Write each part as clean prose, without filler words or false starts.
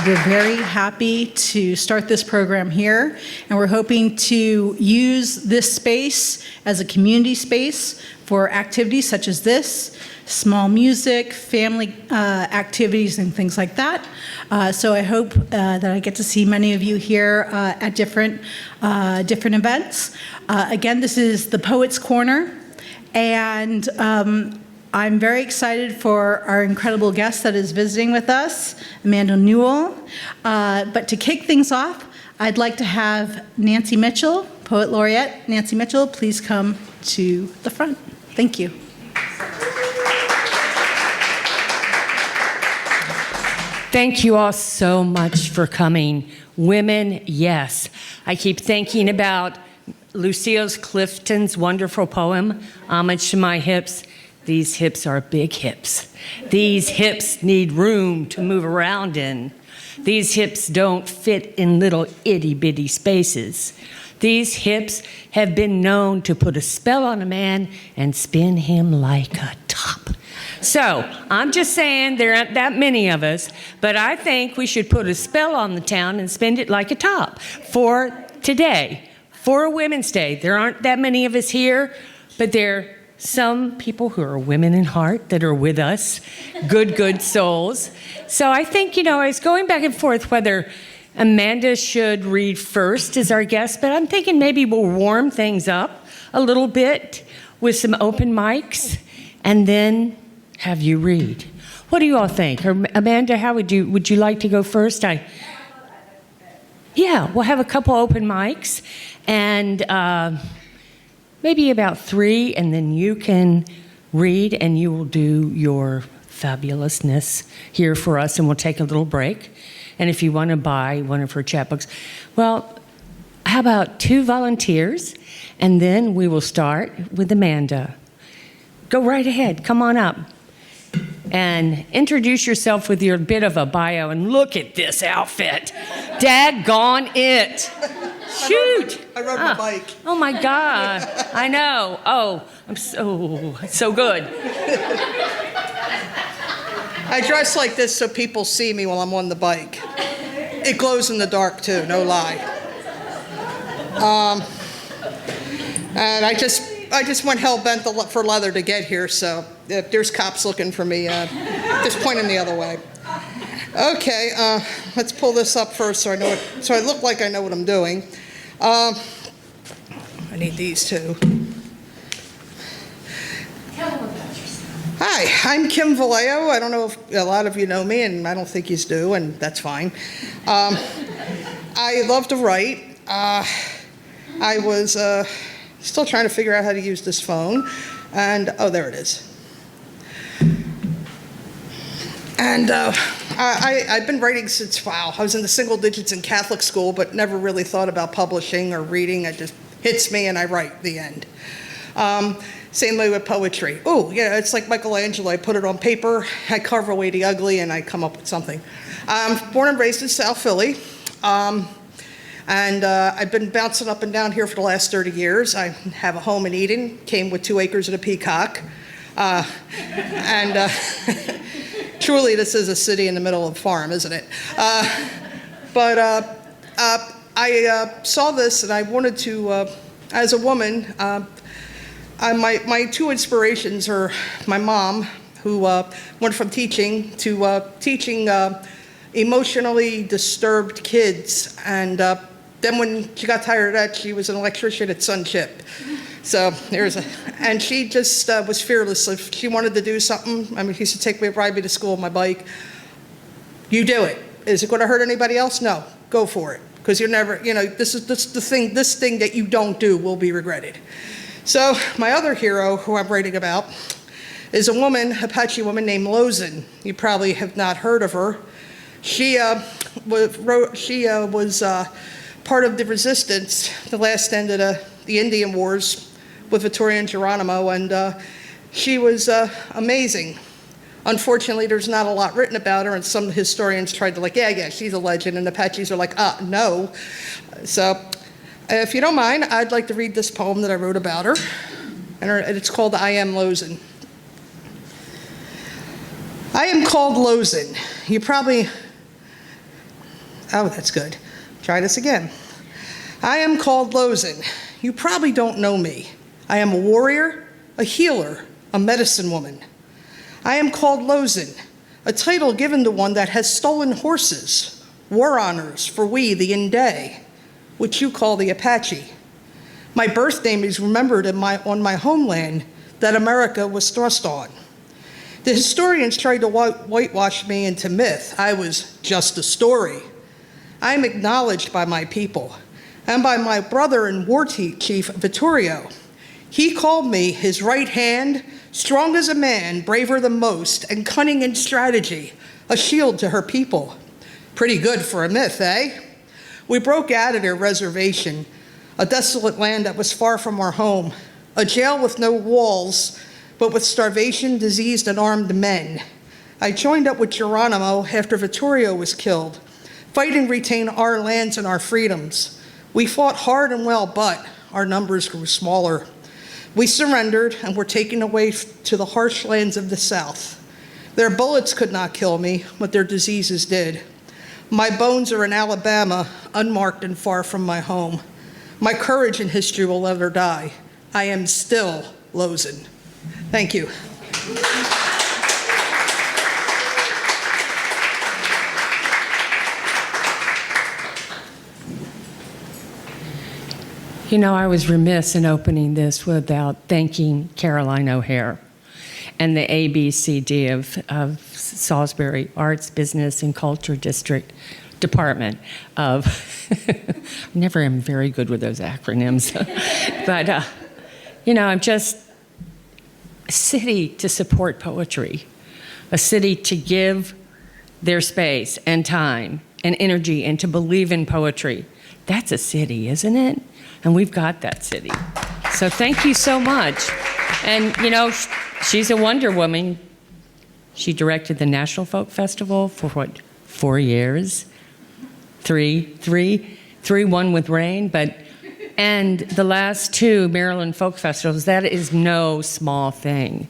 We're very happy to start this program here, and we're hoping to use this space as a community space for activities such as this, small music, family activities, and things like that. So I hope that I get to see many of you here at different events. Again, this is the Poets Corner, and I'm very excited for our incredible guest that is visiting with us, Amanda Newell. But to kick things off, I'd like to have Nancy Mitchell, Poet Laureate. Nancy Mitchell, please come to the front. Thank you. Thank you all so much for coming. Women, yes. I keep thinking about Lucille Clifton's wonderful poem, Homage to My Hips. These hips are big hips. These hips need room to move around in. These hips don't fit in little itty-bitty spaces. These hips have been known to put a spell on a man and spin him like a top. So, I'm just saying there aren't that many of us, but I think we should put a spell on the town and spin it like a top for today, for Women's Day. There aren't that many of us here, but there are some people who are women in heart that are with us, good souls. So I think, I was going back and forth whether Amanda should read first as our guest, but I'm thinking maybe we'll warm things up a little bit with some open mics and then have you read. What do you all think? Or Amanda, how would you like to go first? Yeah, we'll have a couple open mics and maybe about 3, and then you can read and you will do your fabulousness here for us, and we'll take a little break. And if you want to buy one of her chapbooks, well, how about 2 volunteers, and then we will start with Amanda. Go right ahead, come on up. And introduce yourself with your bit of a bio, and look at this outfit. Daggone it. Shoot! I rode my bike. Oh my God! I know. Oh, I'm so good. I dress like this so people see me while I'm on the bike. It glows in the dark too, no lie. And I just went hell bent for leather to get here. So if there's cops looking for me, just point them the other way. Okay, let's pull this up first so I look like I know what I'm doing. I need these too. Tell them about yourself. Hi, I'm Kim Vallejo. I don't know if a lot of you know me, and I don't think you do, and that's fine. I love to write. I was still trying to figure out how to use this phone, and oh, there it is. And I've been writing since, I was in the single digits in Catholic school, but never really thought about publishing or reading. It just hits me and I write, the end. Same way with poetry. Oh, yeah, it's like Michelangelo. I put it on paper, I carve away the ugly, and I come up with something. I'm born and raised in South Philly. And I've been bouncing up and down here for the last 30 years. I have a home in Eden, came with 2 acres and a peacock. Truly, this is a city in the middle of a farm, isn't it? But I saw this, and I wanted to, as a woman, my 2 inspirations are my mom, who went from teaching to teaching emotionally disturbed kids, and then when she got tired of that, she was an electrician at Sunchip. So and she just was fearless. If she wanted to do something, she used to ride me to school on my bike. You do it. Is it going to hurt anybody else? No, go for it. Because you're never, this thing that you don't do will be regretted. So my other hero, who I'm writing about, is a woman, Apache woman named Lozen. You probably have not heard of her. She was part of the resistance, the last end of the Indian Wars with Vittorio and Geronimo, and she was amazing. Unfortunately, there's not a lot written about her, and some historians tried to yeah, she's a legend, and the Apaches are like, no. So if you don't mind, I'd like to read this poem that I wrote about her, and it's called I Am Lozen. I am called Lozen. You probably Oh, that's good. Try this again. I am called Lozen. You probably don't know me. I am a warrior, a healer, a medicine woman. I am called Lozen, a title given to one that has stolen horses, war honors for we, the Inde, which you call the Apache. My birth name is remembered on my homeland that America was thrust on. The historians tried to whitewash me into myth. I was just a story. I am acknowledged by my people and by my brother and war chief, Vittorio. He called me his right hand, strong as a man, braver than most, and cunning in strategy, a shield to her people. Pretty good for a myth, eh? We broke out of their reservation, a desolate land that was far from our home, a jail with no walls, but with starvation, diseased, and armed men. I joined up with Geronimo after Vittorio was killed, fighting to retain our lands and our freedoms. We fought hard and well, but our numbers grew smaller. We surrendered and were taken away to the harsh lands of the South. Their bullets could not kill me, but their diseases did. My bones are in Alabama, unmarked and far from my home. My courage in history will never die. I am still Lozen. Thank you. You know, I was remiss in opening this without thanking Caroline O'Hare and the ABCD of Salisbury Arts, Business, and Culture District Department of, I never am very good with those acronyms, but, you know, I'm just a city to support poetry, a city to give their space and time and energy and to believe in poetry. That's a city, isn't it? And we've got that city. So thank you so much. And, you know, she's a Wonder Woman. She directed the National Folk Festival for, what, 4 years? Three, one with rain, but, and the last 2 Maryland Folk Festivals, that is no small thing.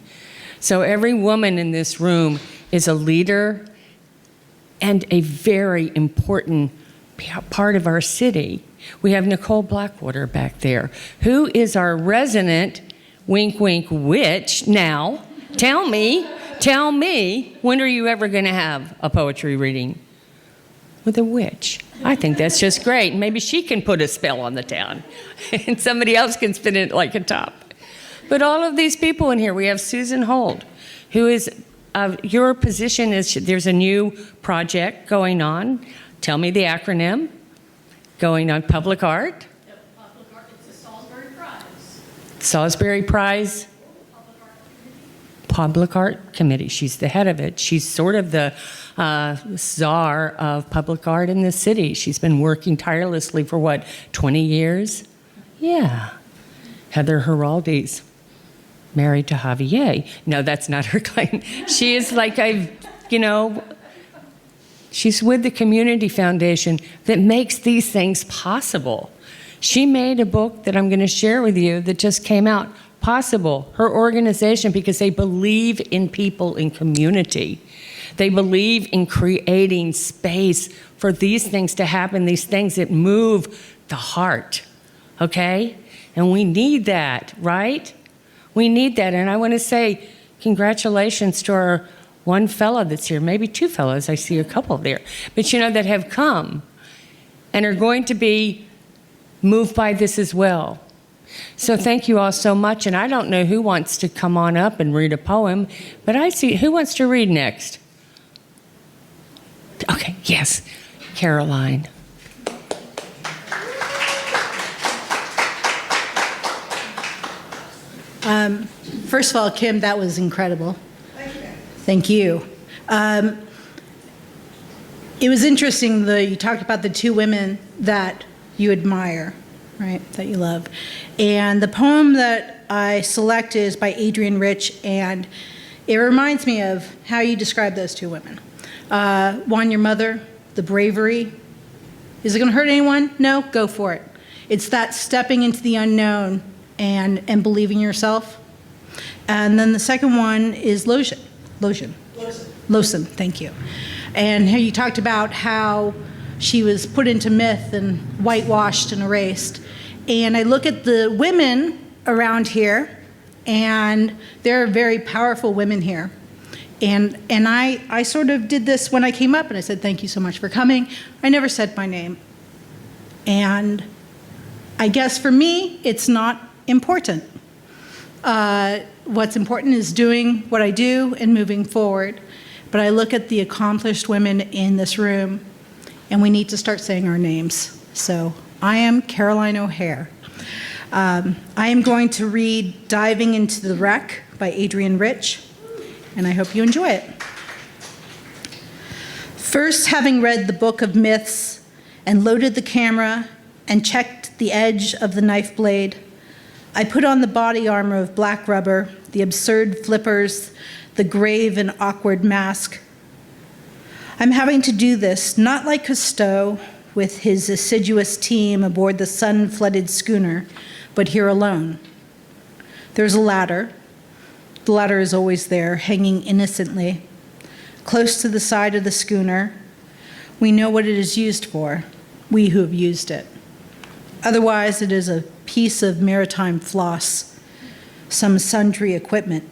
So every woman in this room is a leader and a very important part of our city. We have Nicole Blackwater back there, who is our resident wink wink witch now. Tell me, when are you ever going to have a poetry reading with a witch? I think that's just great. Maybe she can put a spell on the town and somebody else can spin it like a top. But all of these people in here, we have Susan Holt, who is, your position is, there's a new project going on. Tell me the acronym. Going on public art. Yep, public art. It's the Salisbury Prize. Salisbury Prize. Public Art Committee. She's the head of it. She's sort of the czar of public art in the city. She's been working tirelessly for what, 20 years? Yeah. Heather Giraldi's married to Javier. No, that's not her claim. She is like she's with the Community Foundation that makes these things possible. She made a book that I'm going to share with you that just came out, Possible, her organization, because they believe in people in community. They believe in creating space for these things to happen, these things that move the heart, okay? And we need that, right? We need that, and I want to say congratulations to our one fellow that's here, maybe 2 fellows, I see a couple there, but you know, that have come and are going to be moved by this as well. So thank you all so much, and I don't know who wants to come on up and read a poem, but I see, who wants to read next? Okay, yes, Caroline. First of all, Kim, that was incredible. Thank you. It was interesting, you talked about the 2 women that you admire, right, that you love. And the poem that I selected is by Adrienne Rich, and it reminds me of how you describe those 2 women. One, your mother, the bravery. Is it going to hurt anyone? No? Go for it. It's that stepping into the unknown and believing yourself. And then the second one is Lozen, thank you. And here you talked about how she was put into myth and whitewashed and erased. And I look at the women around here, and there are very powerful women here. And I sort of did this when I came up, and I said, thank you so much for coming. I never said my name. And I guess for me, it's not important. What's important is doing what I do and moving forward. But I look at the accomplished women in this room, and we need to start saying our names. So I am Caroline O'Hare. I am going to read Diving into the Wreck by Adrienne Rich, and I hope you enjoy it. First, having read the book of myths and loaded the camera and checked the edge of the knife blade, I put on the body armor of black rubber, the absurd flippers, the grave and awkward mask. I'm having to do this not like Cousteau with his assiduous team aboard the sun-flooded schooner, but here alone. There's a ladder. The ladder is always there, hanging innocently, close to the side of the schooner. We know what it is used for, we who have used it. Otherwise, it is a piece of maritime floss, some sundry equipment.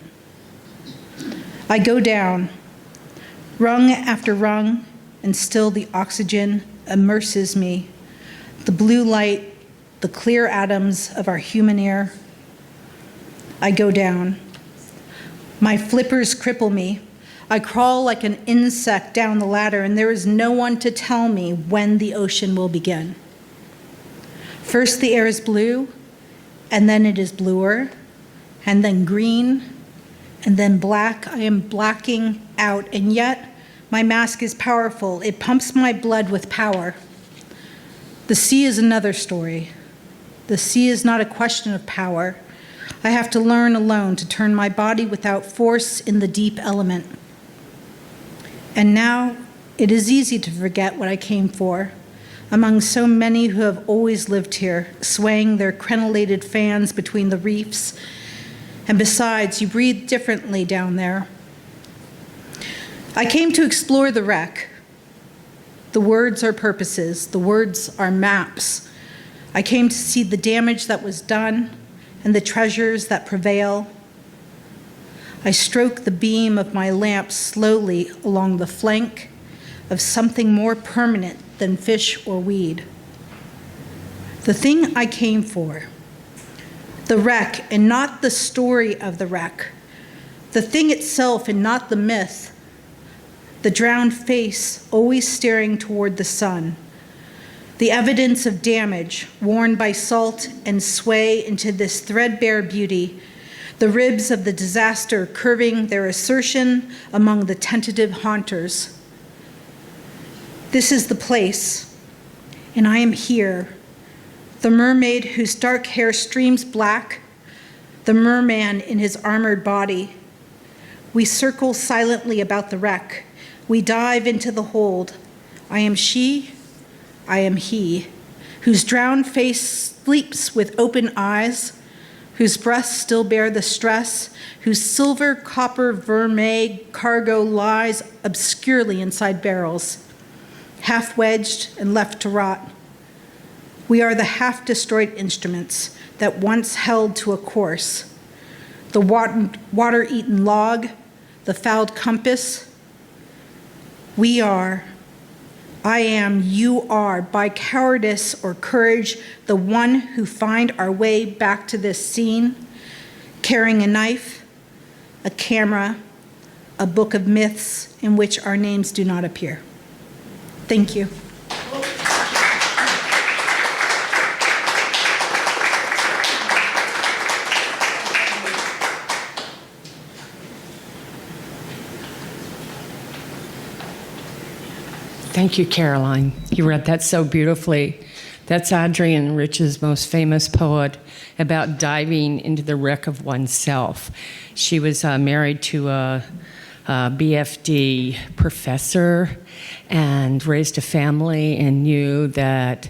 I go down, rung after rung, and still the oxygen immerses me, the blue light, the clear atoms of our human air. I go down. My flippers cripple me. I crawl like an insect down the ladder, and there is no one to tell me when the ocean will begin. First, the air is blue, and then it is bluer, and then green, and then black. I am blacking out, and yet my mask is powerful. It pumps my blood with power. The sea is another story. The sea is not a question of power. I have to learn alone to turn my body without force in the deep element. And now it is easy to forget what I came for. Among so many who have always lived here, swaying their crenellated fans between the reefs. And besides, you breathe differently down there. I came to explore the wreck. The words are purposes. The words are maps. I came to see the damage that was done and the treasures that prevail. I stroke the beam of my lamp slowly along the flank of something more permanent than fish or weed. The thing I came for, the wreck and not the story of the wreck, the thing itself and not the myth, the drowned face always staring toward the sun, the evidence of damage worn by salt and sway into this threadbare beauty, the ribs of the disaster curving their assertion among the tentative haunters. This is the place, and I am here, the mermaid whose dark hair streams black, the merman in his armored body. We circle silently about the wreck. We dive into the hold. I am she, I am he, whose drowned face sleeps with open eyes, whose breasts still bear the stress, whose silver copper vermeil cargo lies obscurely inside barrels, half wedged and left to rot. We are the half-destroyed instruments that once held to a course, the water-eaten log, the fouled compass. We are, I am, you are, by cowardice or courage, the one who find our way back to this scene, carrying a knife, a camera, a book of myths in which our names do not appear. Thank you. Thank you, Caroline. You read that so beautifully. That's Adrienne Rich's most famous poet about diving into the wreck of oneself. She was married to a BFD professor and raised a family and knew that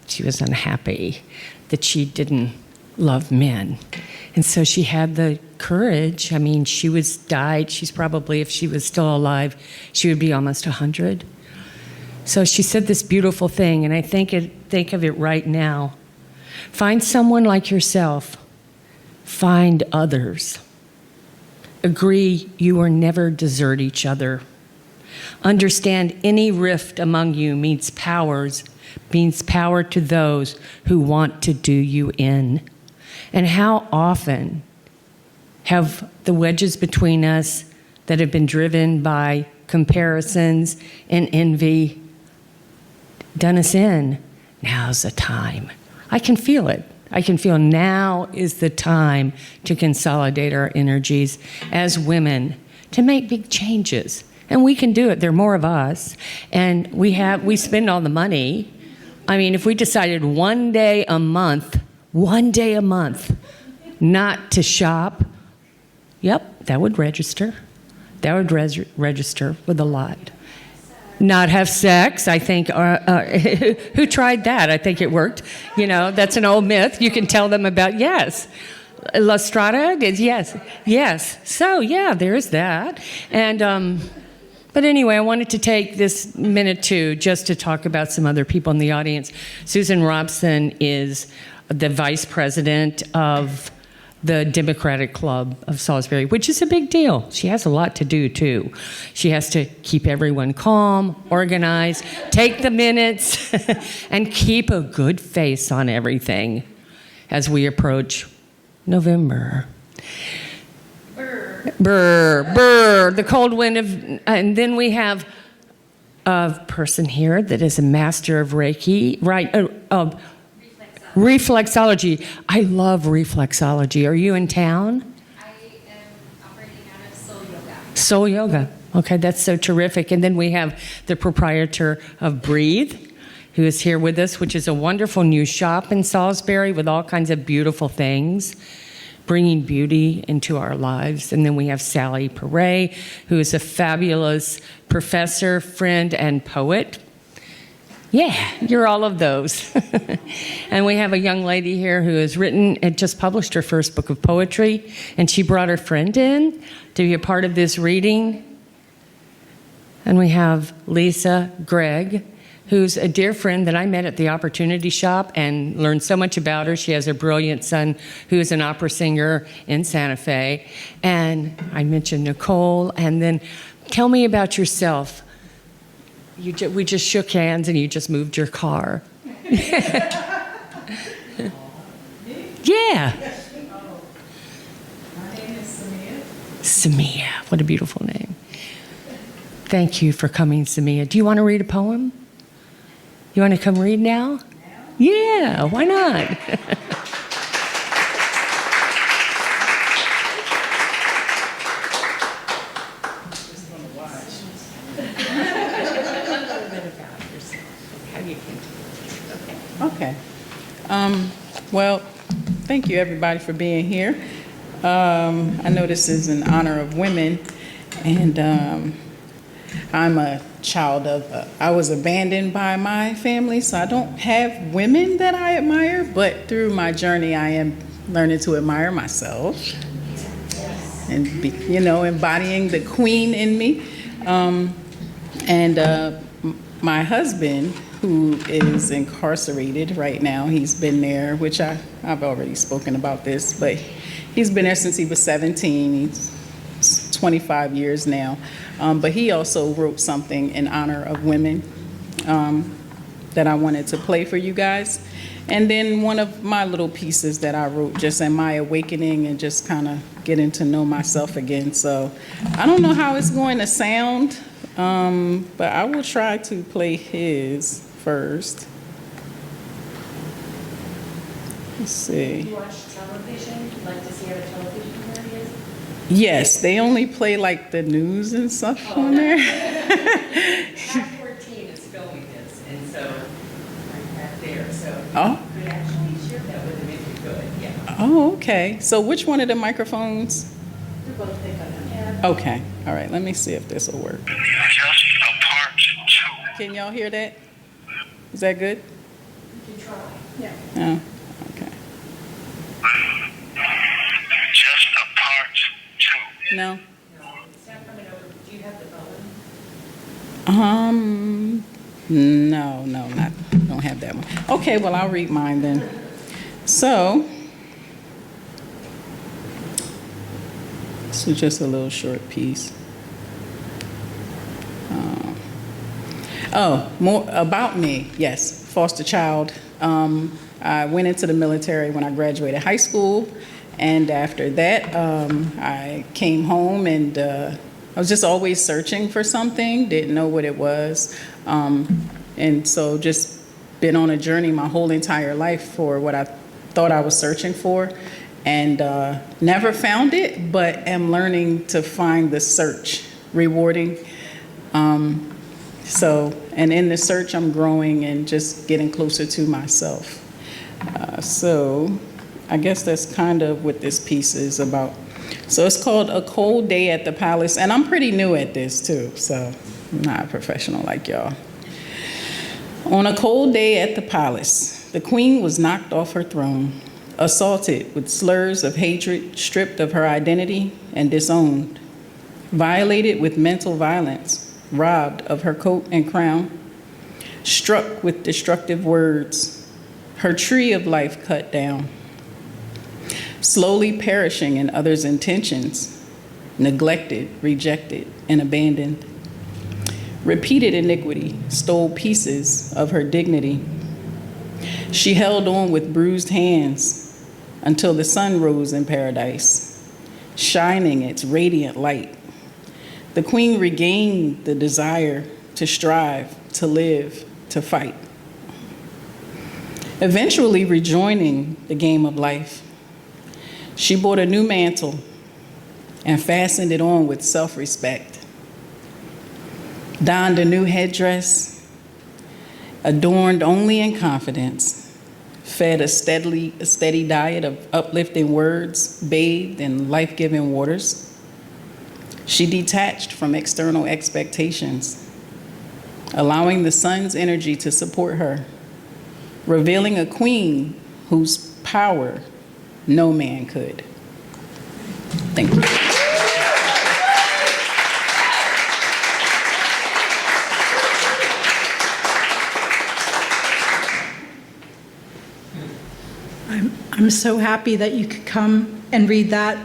she was unhappy, that she didn't love men. And so she had the courage. I mean, she's probably, if she was still alive, she would be almost 100. So she said this beautiful thing, and I think of it right now. Find someone like yourself. Find others. Agree you will never desert each other. Understand any rift among you means power to those who want to do you in. And how often have the wedges between us that have been driven by comparisons and envy done us in? Now's the time. I can feel it. I can feel now is the time to consolidate our energies as women to make big changes. And we can do it. There are more of us. And we spend all the money. I mean, if we decided one day a month, not to shop, yep, that would register. That would register with a lot. Not have sex, I think. Who tried that? I think it worked. You know, that's an old myth. You can tell them about, yes. La Strada did, yes. So, yeah, there's that. And, but anyway, I wanted to take this minute, too, just to talk about some other people in the audience. Susan Robson is the vice president of the Democratic Club of Salisbury, which is a big deal. She has a lot to do, too. She has to keep everyone calm, organized, take the minutes, and keep a good face on everything as we approach November. Brr, the cold wind of... And then we have a person here that is a master of Reiki, right, reflexology. I love reflexology. Are you in town? I am operating out of Soul Yoga. Soul Yoga. Okay, that's so terrific. And then we have the proprietor of Breathe, who is here with us, which is a wonderful new shop in Salisbury with all kinds of beautiful things, bringing beauty into our lives. And then we have Sally Perret, who is a fabulous professor, friend, and poet. Yeah, you're all of those. And we have a young lady here who has written and just published her first book of poetry, and she brought her friend in to be a part of this reading. And we have Lisa Gregg, who's a dear friend that I met at the Opportunity Shop and learned so much about her. She has a brilliant son who is an opera singer in Santa Fe. And I mentioned Nicole. And then tell me about yourself. We just shook hands and you just moved your car. Yeah. My name is Samia. Samia. What a beautiful name. Thank you for coming, Samia. Do you want to read a poem? You want to come read now? Yeah, why not? Okay. Well, thank you everybody for being here. I know this is in honor of women, and I'm a child of, I was abandoned by my family, so I don't have women that I admire, but through my journey, I am learning to admire myself and be, embodying the queen in me. My husband, who is incarcerated right now, he's been there, which I've already spoken about this, but he's been there since he was 17. He's 25 years now. But he also wrote something in honor of women that I wanted to play for you guys. And then one of my little pieces that I wrote just in my awakening and just kind of getting to know myself again. So I don't know how it's going to sound, but I will try to play his first. Let's see. You watch television? You like to see how the television program is? Yes, they only play like the news and stuff on there. Act 14 is filming this, and so I'm back there. So Oh. you could actually share that with them if you could. Yeah. Oh, okay. So which one of the microphones? They're both thick on them. Okay. All right. Let me see if this will work. Just a part two. Can y'all hear that? Is that good? You can try. Yeah. Oh, okay. Just a part two. No? It's not coming over. Do you have the bone? No, don't have that one. Okay, well, I'll read mine then. So, this is just a little short piece. More about me. Yes, foster child. I went into the military when I graduated high school, and after that, I came home and I was just always searching for something, didn't know what it was, and so just been on a journey my whole entire life for what I thought I was searching for, and never found it, but am learning to find the search rewarding. And in the search, I'm growing and just getting closer to myself. So I guess that's kind of what this piece is about. So it's called A Cold Day at the Palace, and I'm pretty new at this too, so I'm not a professional like y'all. On a cold day at the palace, the queen was knocked off her throne, assaulted with slurs of hatred, stripped of her identity and disowned, violated with mental violence, robbed of her coat and crown, struck with destructive words, her tree of life cut down, slowly perishing in others' intentions, neglected, rejected, and abandoned. Repeated iniquity stole pieces of her dignity. She held on with bruised hands until the sun rose in paradise, shining its radiant light. The queen regained the desire to strive, to live, to fight. Eventually rejoining the game of life, she bought a new mantle and fastened it on with self-respect. Donned a new headdress, adorned only in confidence, fed a steady diet of uplifting words, bathed in life-giving waters. She detached from external expectations, allowing the sun's energy to support her, revealing a queen whose power no man could. Thank you. I'm so happy that you could come and read that.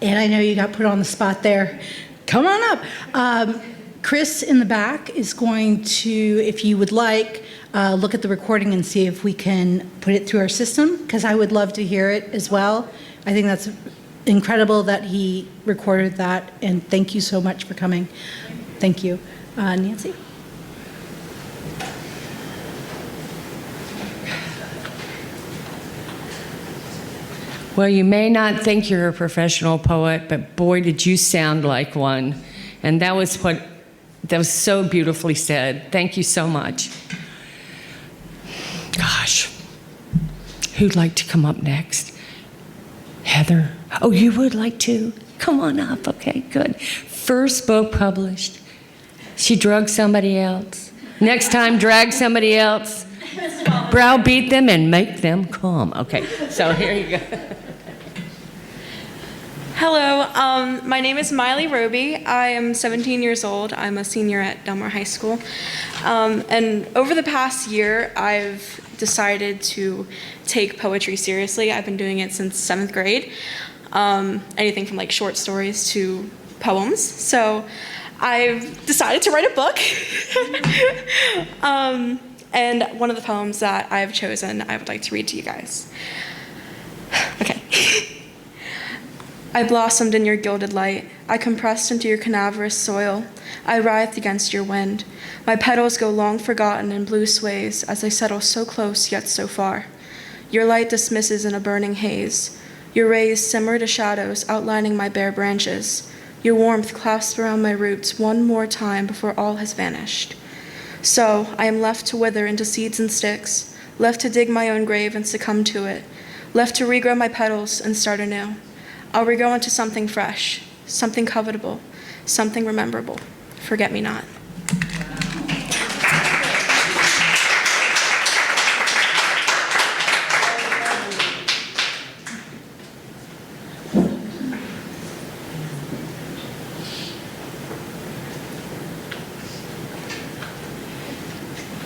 And I know you got put on the spot there. Come on up. Chris in the back is going to, if you would like, look at the recording and see if we can put it through our system, because I would love to hear it as well. I think that's incredible that he recorded that, and thank you so much for coming. Thank you. Nancy? Well, you may not think you're a professional poet, but boy, did you sound like one. And that was so beautifully said. Thank you so much. Gosh, who'd like to come up next? Heather? Oh, you would like to? Come on up. Okay, good. First book published. She drugged somebody else. Next time, drag somebody else. Browbeat them and make them come. Okay, so here you go. Hello, my name is Miley Roby. I am 17 years old. I'm a senior at Delmar High School. And over the past year, I've decided to take poetry seriously. I've been doing it since 7th grade. Anything from like short stories to poems. So I've decided to write a book. And one of the poems that I've chosen, I would like to read to you guys. Okay. I blossomed in your gilded light. I compressed into your cadaverous soil. I writhed against your wind. My petals go long forgotten in blue sways as they settle so close yet so far. Your light dismisses in a burning haze. Your rays simmer to shadows outlining my bare branches. Your warmth clasps around my roots one more time before all has vanished. So I am left to wither into seeds and sticks, left to dig my own grave and succumb to it, left to regrow my petals and start anew. I'll regrow into something fresh, something covetable, something rememberable. Forget me not.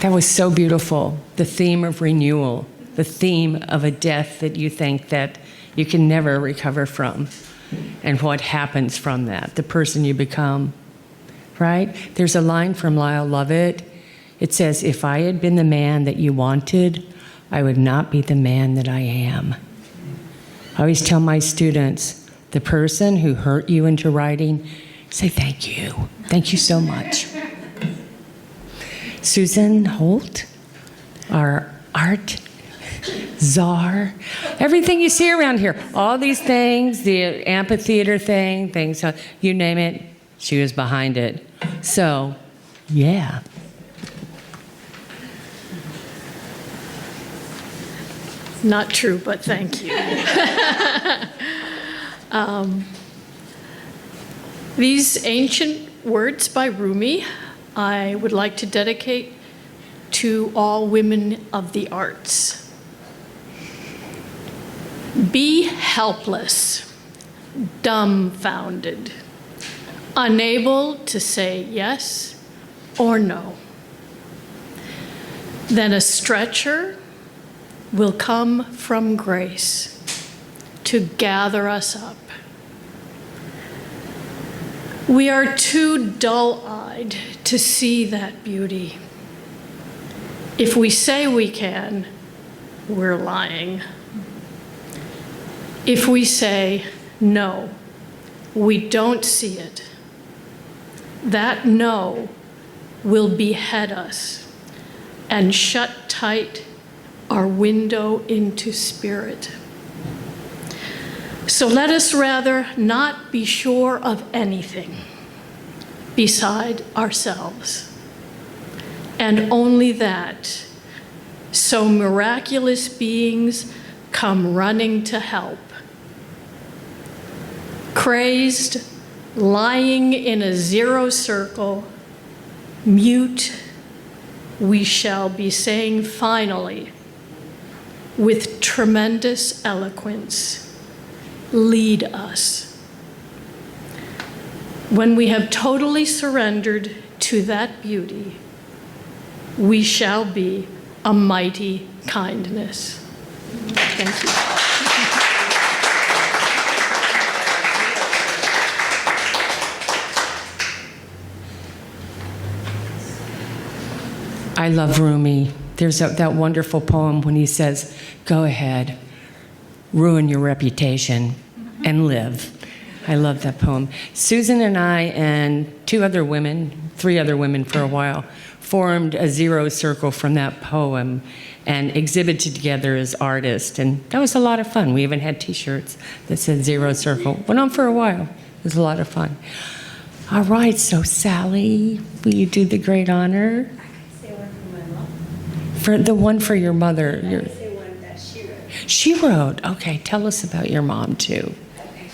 That was so beautiful. The theme of renewal, the theme of a death that you think that you can never recover from, and what happens from that, the person you become, right? There's a line from Lyle Lovett. It says, "If I had been the man that you wanted, I would not be the man that I am." I always tell my students, the person who hurt you into writing, say thank you. Thank you so much. Susan Holt, our art czar, everything you see around here, all these things, the amphitheater thing, things, you name it, she was behind it. So, yeah. Not true, but thank you. These ancient words by Rumi, I would like to dedicate to all women of the arts. Be helpless, dumbfounded, unable to say yes or no. Then a stretcher will come from grace to gather us up. We are too dull-eyed to see that beauty. If we say we can, we're lying. If we say, no, we don't see it, that no will behead us and shut tight our window into spirit. So let us rather not be sure of anything beside ourselves, and only that, so miraculous beings come running to help. Crazed, lying in a zero circle, mute, we shall be saying finally, with tremendous eloquence, lead us. When we have totally surrendered to that beauty, we shall be a mighty kindness. Thank you. I love Rumi. There's that wonderful poem when he says, go ahead, ruin your reputation and live. I love that poem. Susan and I and three other women for a while, formed a zero circle from that poem and exhibited together as artists. And that was a lot of fun. We even had t-shirts that said zero circle. Went on for a while. It was a lot of fun. All right, so Sally, will you do the great honor? For the one for your mother. Say one that she wrote. She wrote. Okay, tell us about your mom, too. Okay.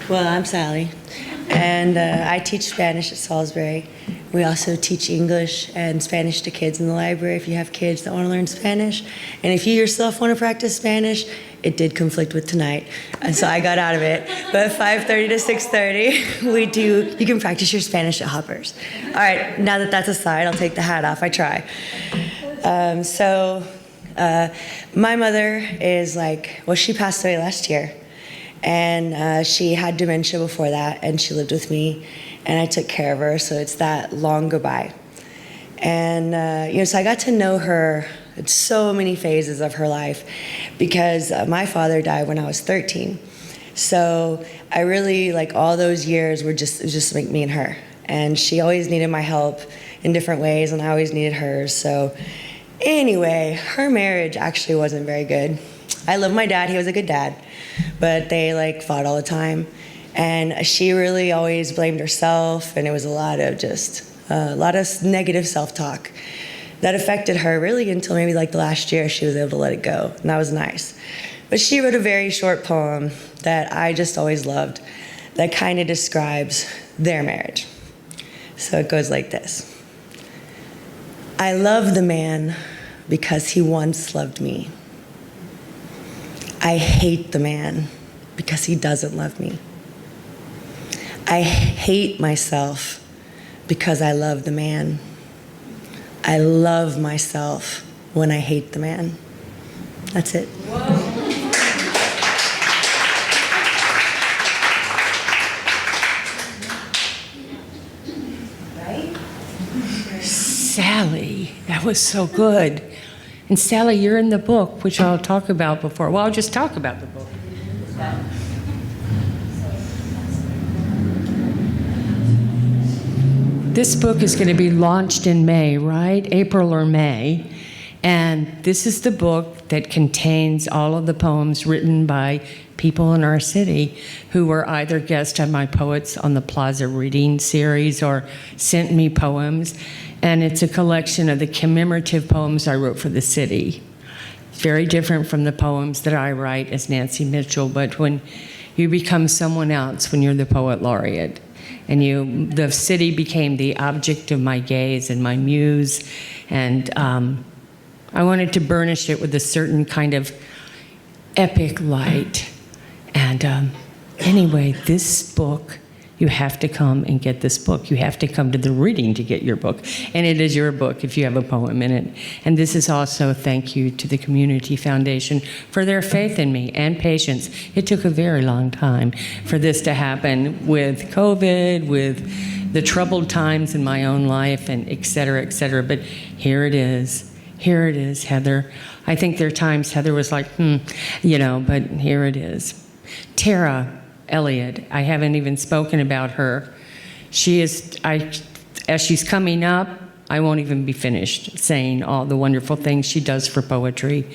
Well, I'm Sally, and I teach Spanish at Salisbury. We also teach English and Spanish to kids in the library if you have kids that want to learn Spanish. And if you yourself want to practice Spanish, it did conflict with tonight, and so I got out of it. But 5:30 to 6:30, you can practice your Spanish at Hoppers. All right, now that that's aside, I'll take the hat off. I try. My mother is she passed away last year, and she had dementia before that, and she lived with me, and I took care of her, so it's that long goodbye. And, so I got to know her in so many phases of her life because my father died when I was 13. So I really, all those years were just like me and her. And she always needed my help in different ways, and I always needed hers. So anyway, her marriage actually wasn't very good. I love my dad. He was a good dad. But they, fought all the time. And she really always blamed herself, and it was a lot of negative self-talk that affected her really until maybe the last year she was able to let it go, and that was nice. But she wrote a very short poem that I just always loved that kind of describes their marriage. So it goes like this. I love the man because he once loved me. I hate the man because he doesn't love me. I hate myself because I love the man. I love myself when I hate the man. That's it. Sally, that was so good. And Sally, you're in the book, which I'll talk about before. Well, I'll just talk about the book. This book is going to be launched in May, right? April or May. And this is the book that contains all of the poems written by people in our city who were either guests on my Poets on the Plaza reading series or sent me poems. And it's a collection of the commemorative poems I wrote for the city. It's very different from the poems that I write as Nancy Mitchell, but when you become someone else, when you're the poet laureate, and the city became the object of my gaze and my muse, and I wanted to burnish it with a certain kind of epic light. And anyway, this book, you have to come and get this book. You have to come to the reading to get your book. And it is your book if you have a poem in it. And this is also thank you to the Community Foundation for their faith in me and patience. It took a very long time for this to happen with COVID, with the troubled times in my own life, and et cetera, et cetera. But here it is. Here it is, Heather. I think there are times Heather was like, but here it is. Tara Elliott, I haven't even spoken about her. As she's coming up, I won't even be finished saying all the wonderful things she does for poetry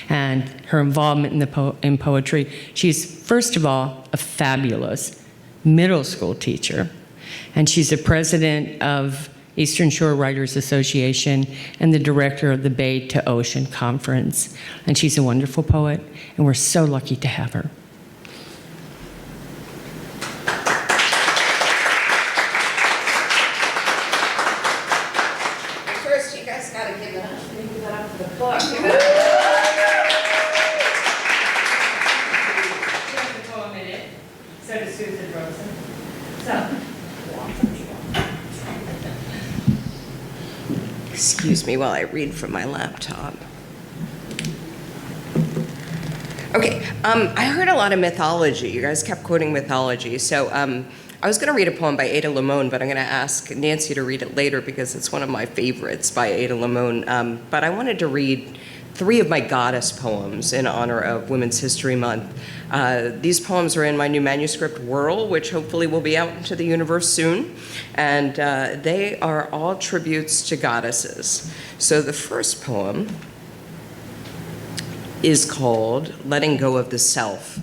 and her involvement in poetry. She's, first of all, a fabulous middle school teacher, and she's the president of Eastern Shore Writers Association and the director of the Bay to Ocean Conference. And she's a wonderful poet, and we're so lucky to have her. First, you guys got to give it up. Give it up for the book. Here's the poem in it. So does Susan Rosen. So. Excuse me while I read from my laptop. Okay, I heard a lot of mythology. You guys kept quoting mythology. So I was going to read a poem by Ada Limon, but I'm going to ask Nancy to read it later because it's one of my favorites by Ada Limon. But I wanted to read 3 of my goddess poems in honor of Women's History Month. These poems are in my new manuscript, Whirl, which hopefully will be out into the universe soon. And they are all tributes to goddesses. So the first poem is called Letting Go of the Self.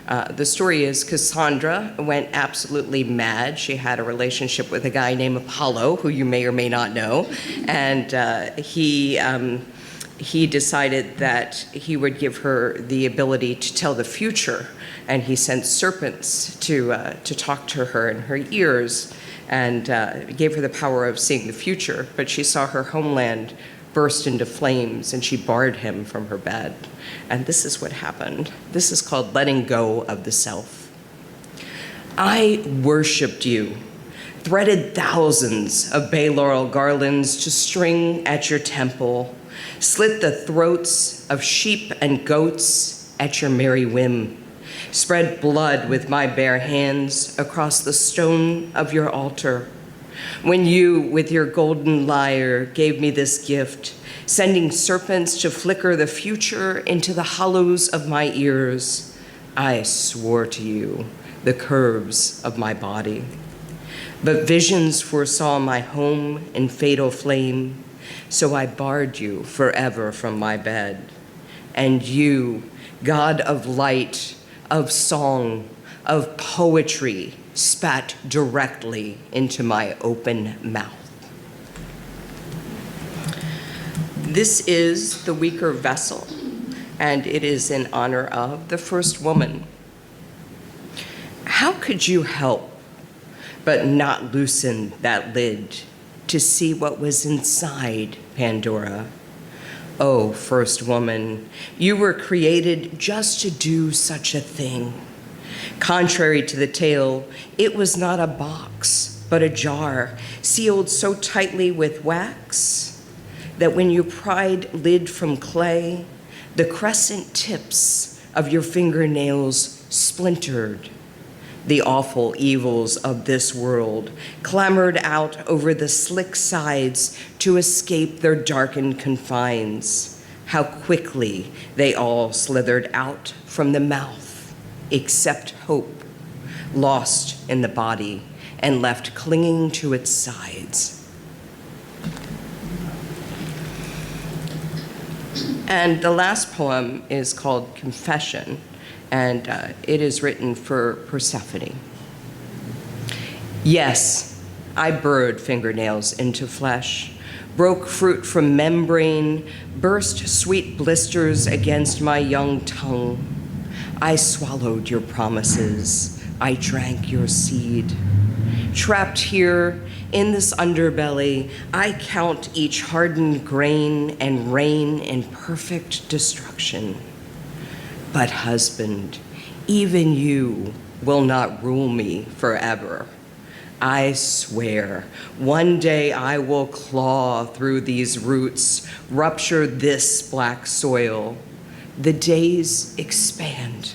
The story is Cassandra went absolutely mad. She had a relationship with a guy named Apollo, who you may or may not know. And he decided that he would give her the ability to tell the future, and he sent serpents to talk to her in her ears, and gave her the power of seeing the future. But she saw her homeland burst into flames, and she barred him from her bed. And this is what happened. This is called Letting Go of the Self. I worshipped you, threaded thousands of bay laurel garlands to string at your temple, slit the throats of sheep and goats at your merry whim, spread blood with my bare hands across the stone of your altar. When you, with your golden lyre, gave me this gift, sending serpents to flicker the future into the hollows of my ears, I swore to you the curves of my body. But visions foresaw my home in fatal flame, so I barred you forever from my bed. And you, God of light, of song, of poetry, spat directly into my open mouth. This is the weaker vessel, and it is in honor of the first woman. How could you help but not loosen that lid to see what was inside Pandora? Oh, first woman, you were created just to do such a thing. Contrary to the tale, it was not a box, but a jar, sealed so tightly with wax. that when you pried lid from clay, the crescent tips of your fingernails splintered. The awful evils of this world clambered out over the slick sides to escape their darkened confines. How quickly they all slithered out from the mouth, except hope, lost in the body and left clinging to its sides. And the last poem is called Confession, and it is written for Persephone. Yes, I burrowed fingernails into flesh, broke fruit from membrane, burst sweet blisters against my young tongue. I swallowed your promises, I drank your seed. Trapped here in this underbelly, I count each hardened grain and reign in perfect destruction. But husband, even you will not rule me forever. I swear, one day I will claw through these roots, rupture this black soil. The days expand.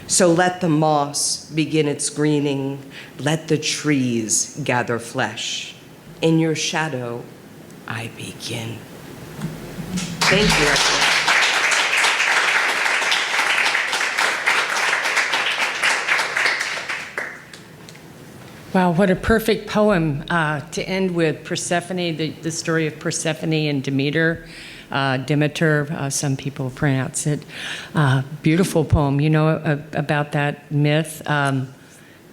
So let the moss begin its greening, let the trees gather flesh. In your shadow, I begin. Thank you. Wow, what a perfect poem to end with. Persephone, the story of Persephone and Demeter. Demeter, some people pronounce it. Beautiful poem. You know about that myth?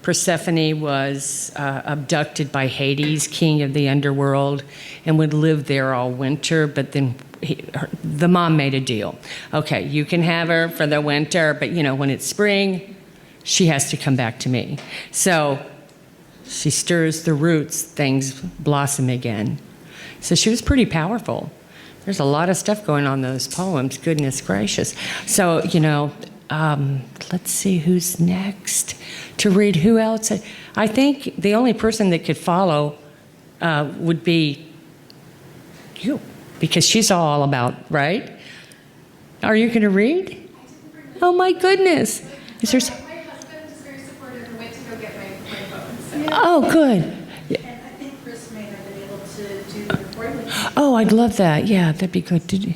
Persephone was abducted by Hades, king of the underworld, and would live there all winter, but then the mom made a deal. Okay, you can have her for the winter, but when it's spring, she has to come back to me. So she stirs the roots, things blossom again. So she was pretty powerful. There's a lot of stuff going on in those poems, goodness gracious. So, let's see who's next to read. Who else? I think the only person that could follow would be you, because she's all about, right? Are you going to read? Oh my goodness. Is there? My husband is very supportive and went to go get my phone. So. Oh, good. And I think Chris may have been able to do the recording with you. Oh, I'd love that. Yeah, that'd be good. Did you?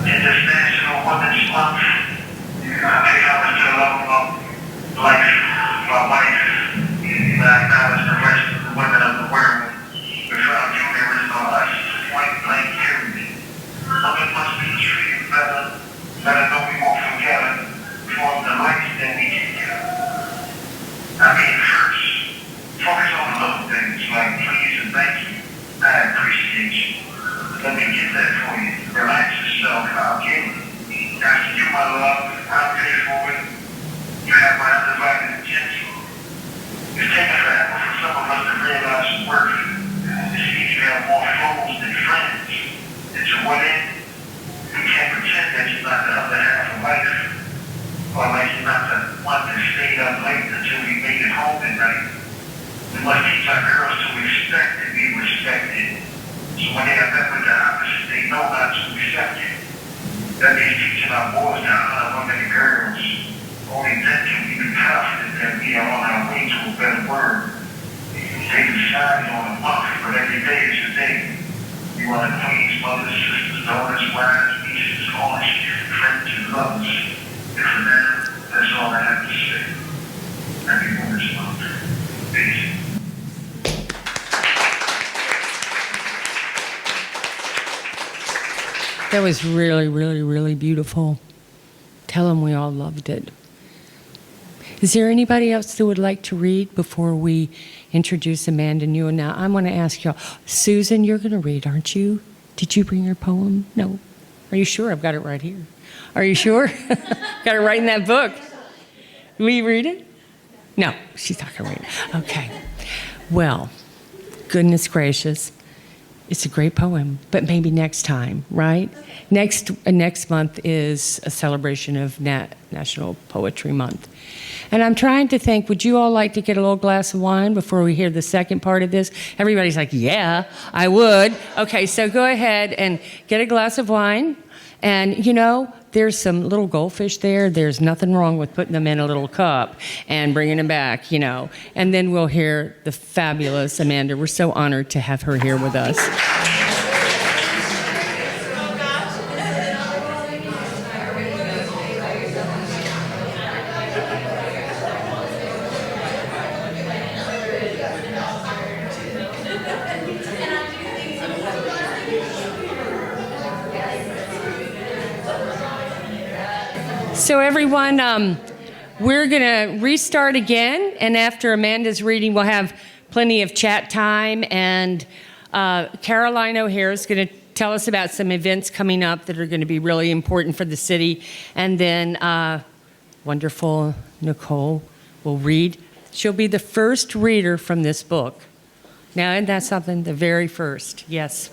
International Women's Month. I think I was still life, my wife, and I acknowledge the rest of the women of the world. Without you, there is no us. Point blank, period. Women must be treated better. Let us know we won't forget it. Form the life that we can give. First, focus on the little things like please and thank you. I appreciate you. Let me get that for you. Relax yourself. I'll give it. After you, my love, I'll pay for it. You have my undivided attention. It's taken forever for some of us to realize the worth. It seems you have more foes than friends. And to what end? We can't pretend that you're not the other half of life. Or like you're not the one that stayed up late until we made it home at night. We must teach our girls to expect and be respected. So when they are met with the opposite, they know not to accept it. That means teaching our boys to honor women and girls. Only then can we be confident that we are on our way to a better world. They decide on a month, but every day is your day. You are the queens, mothers, sisters, daughters, wives, nieces, aunts, friends, and lovers. And for now, that's all I have to say. Happy Women's Month. Peace. That was really, really, really beautiful. Tell them we all loved it. Is there anybody else that would like to read before we introduce Amanda Newell? Now, I want to ask y'all, Susan, you're going to read, aren't you? Did you bring your poem? No. Are you sure? I've got it right here. Are you sure? Got it right in that book. Will you read it? No, she's not going to read it. Okay. Well, goodness gracious. It's a great poem, but maybe next time, right? Next month is a celebration of National Poetry Month. And I'm trying to think, would you all like to get a little glass of wine before we hear the second part of this? Everybody's like, yeah, I would. Okay, so go ahead and get a glass of wine. And, you know, there's some little goldfish there. There's nothing wrong with putting them in a little cup and bringing them back, you know. And then we'll hear the fabulous Amanda. We're so honored to have her here with us. So everyone, we're going to restart again, and after Amanda's reading, we'll have plenty of chat time, and Caroline O'Hare is going to tell us about some events coming up that are going to be really important for the city, and then wonderful Nicole will read. She'll be the first reader from this book. Now, isn't that something? The very first, yes.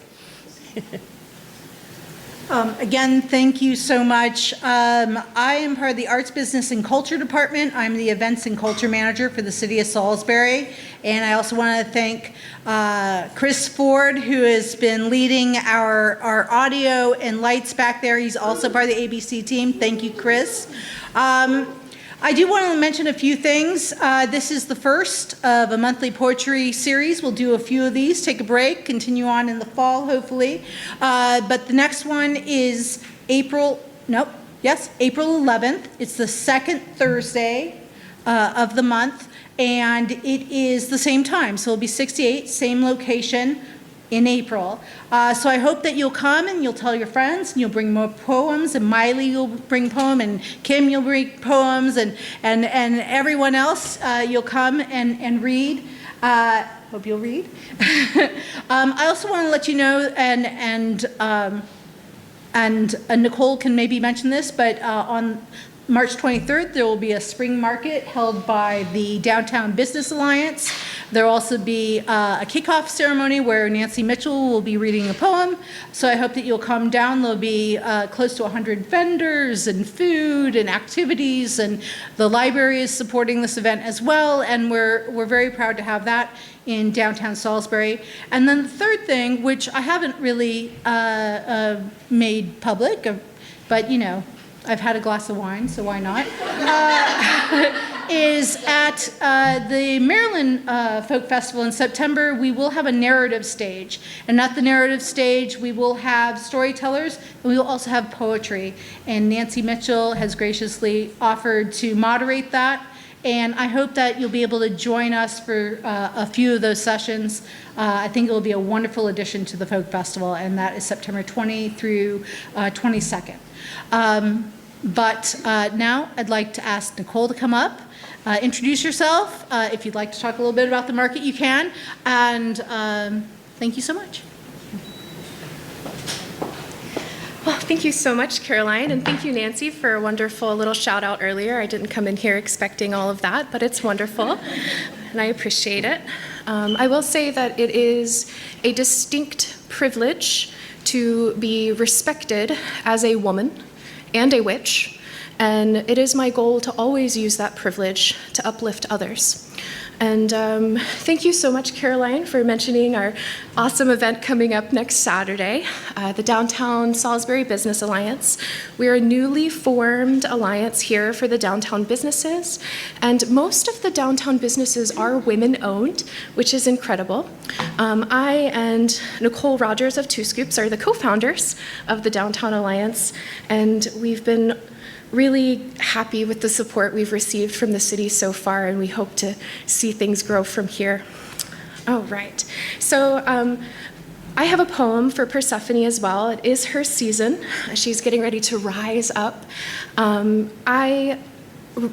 Again, thank you so much. I am part of the Arts, Business, and Culture Department. I'm the Events and Culture Manager for the City of Salisbury. And I also want to thank Chris Ford, who has been leading our audio and lights back there. He's also part of the ABC team. Thank you, Chris. I do want to mention a few things. This is the first of a monthly poetry series. We'll do a few of these, take a break, continue on in the fall, hopefully. But the next one is April 11th. It's the second Thursday of the month, and it is the same time. So it'll be 68, same location in April. So I hope that you'll come and you'll tell your friends and you'll bring more poems, and Miley will bring poem, and Kim you'll bring poems, and everyone else you'll come and read. Hope you'll read. I also want to let you know, and Nicole can maybe mention this, but on March 23rd, there will be a spring market held by the Downtown Business Alliance. There will also be a kickoff ceremony where Nancy Mitchell will be reading a poem. So I hope that you'll come down. There'll be close to 100 vendors and food and activities, and the library is supporting this event as well. And we're very proud to have that in downtown Salisbury. And then the third thing, which I haven't really made public, but you know, I've had a glass of wine, so why not? Is at the Maryland Folk Festival in September, we will have a narrative stage. And at the narrative stage, we will have storytellers, and we will also have poetry. And Nancy Mitchell has graciously offered to moderate that. And I hope that you'll be able to join us for a few of those sessions. I think it will be a wonderful addition to the Folk Festival, and that is September 20 through 22nd. But now I'd like to ask Nicole to come up, introduce yourself. If you'd like to talk a little bit about the market, you can. And thank you so much. Well, thank you so much, Caroline, and thank you, Nancy, for a wonderful little shout out earlier. I didn't come in here expecting all of that, but it's wonderful, and I appreciate it. I will say that it is a distinct privilege to be respected as a woman and a witch, and it is my goal to always use that privilege to uplift others. And thank you so much, Caroline, for mentioning our awesome event coming up next Saturday, the Downtown Salisbury Business Alliance. We're a newly formed alliance here for the downtown businesses, and most of the downtown businesses are women-owned, which is incredible. I and Nicole Rogers of Two Scoops are the co-founders of the Downtown Alliance, and we've been really happy with the support we've received from the city so far, and we hope to see things grow from here. Oh, right. So I have a poem for Persephone as well. It is her season. She's getting ready to rise up.